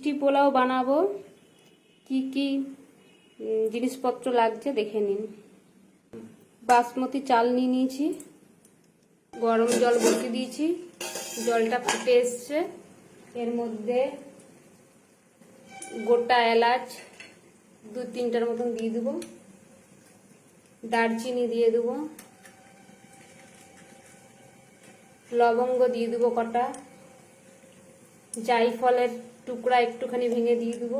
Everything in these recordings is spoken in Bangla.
মিষ্টি পোলাও বানাবো। কি কি জিনিসপত্র লাগছে দেখে নিন। বাসমতি চাল নিয়ে নিয়েছি, গরম জল বসিয়ে দিয়েছি, জলটা ফুটে এসছে। এর মধ্যে গোটা এলাচ 2-3টার মতন দিয়ে দেবো, দারচিনি দিয়ে দেবো, লবঙ্গ দিয়ে দেবো কটা, জায়ফলের টুকরা একটুখানি ভেঙে দিয়ে দেবো,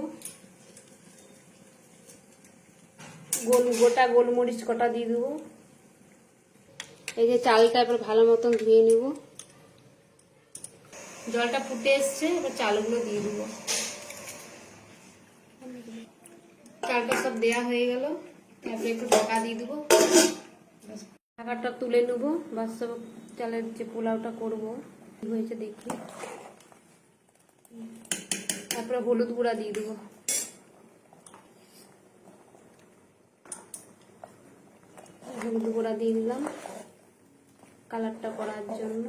গোটা গোলমরিচ কটা দিয়ে দেবো। এই যে চালটা এবার ভালো মতন ধুয়ে নিব। জলটা ফুটে এসছে, এবার চালগুলো দিয়ে দেবো। চালটা সব দেয়া হয়ে গেল, তারপরে একটু ঢাকা দিয়ে দেবো। ঢাকাটা তুলে নেব। বাদশাহ চালের যে পোলাওটা করবো হয়েছে দেখি। তারপরে হলুদ গুঁড়া দিয়ে দেবো। হলুদ গুঁড়া দিয়ে দিলাম কালারটা করার জন্য।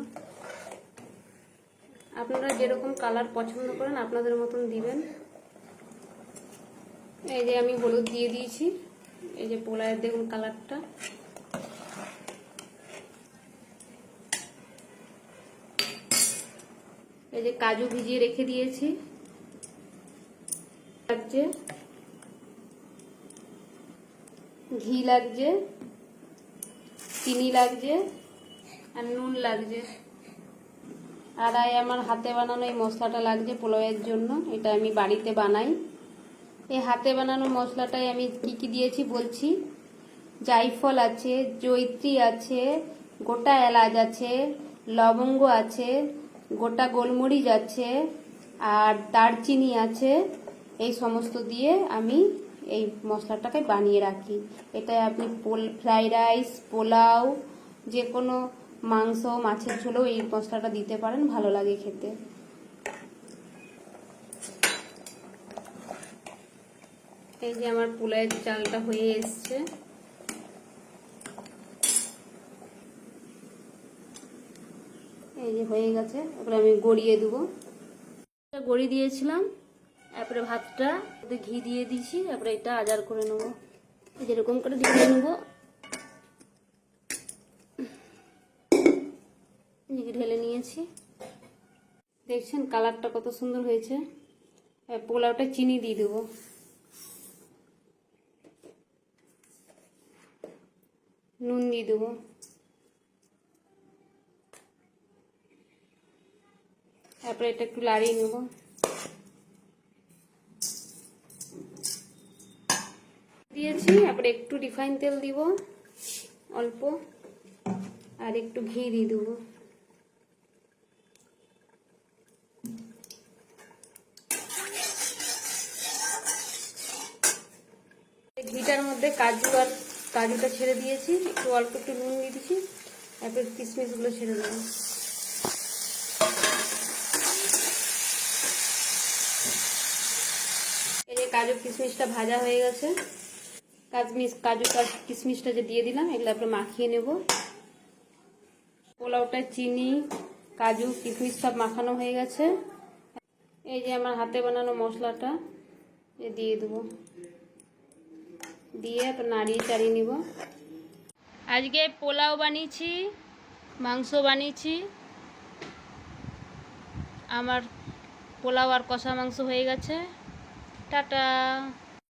আপনারা যেরকম কালার পছন্দ করেন আপনাদের মতন দিবেন। এই যে আমি হলুদ দিয়ে দিয়েছি। এই যে পোলাওয়ের দেখুন কালারটা। এই যে কাজু ভিজিয়ে রেখে দিয়েছি, লাগছে ঘি, লাগছে চিনি, লাগছে আর নুন লাগছে। আর আমার হাতে বানানো এই মশলাটা লাগছে পোলাওয়ের জন্য। এটা আমি বাড়িতে বানাই। এই হাতে বানানো মশলাটাই আমি কি কি দিয়েছি বলছি। জায়ফল আছে, জয়িত্রী আছে, গোটা এলাচ আছে, লবঙ্গ আছে, গোটা গোলমরিচ আছে আর দারচিনি আছে। এই সমস্ত দিয়ে আমি এই মশলাটাকে বানিয়ে রাখি। এটাই আপনি ফ্রাইড রাইস, পোলাও, যে কোনো মাংস মাছের ঝোলেও এই মশলাটা দিতে পারেন, ভালো লাগে খেতে। এই যে আমার পোলাওয়ের চালটা হয়ে এসছে। এই যে হয়ে গেছে, এবার আমি গড়িয়ে দেবো। গড়িয়ে দিয়েছিলাম, তারপরে ভাতটা ঘি দিয়ে দিয়েছি, তারপরে এটা আজার করে নেবো। যেরকম করে ঢেলে নেবো, ঢেলে নিয়েছি। দেখছেন কালারটা কত সুন্দর হয়েছে। পোলাওটা চিনি দিয়ে দেবো, নুন দিয়ে দেবো, তারপরে এটা একটু লাড়িয়ে নেব। দিয়েছি, তারপরে একটু রিফাইন তেল দিব অল্প, আর একটু ঘি দিয়ে দেবো। ঘিটার মধ্যে কাজুটা ছেড়ে দিয়েছি, একটু অল্প একটু নুন দিয়ে দিয়েছি, তারপরে কিশমিশগুলো ছেড়ে দেবো। এই যে কাজু কিশমিশটা ভাজা হয়ে গেছে। কাজু কিশমিশটা যে দিয়ে দিলাম, এগুলো আপনি মাখিয়ে নেব। পোলাওটা চিনি, কাজু, কিশমিশ সব মাখানো হয়ে গেছে। এই যে আমার হাতে বানানো মশলাটা দিয়ে দেবো, দিয়ে নাড়িয়ে চাড়িয়ে নিব। আজকে পোলাও বানিয়েছি, মাংস বানিয়েছি। আমার পোলাও আর কষা মাংস হয়ে গেছে। টাটা।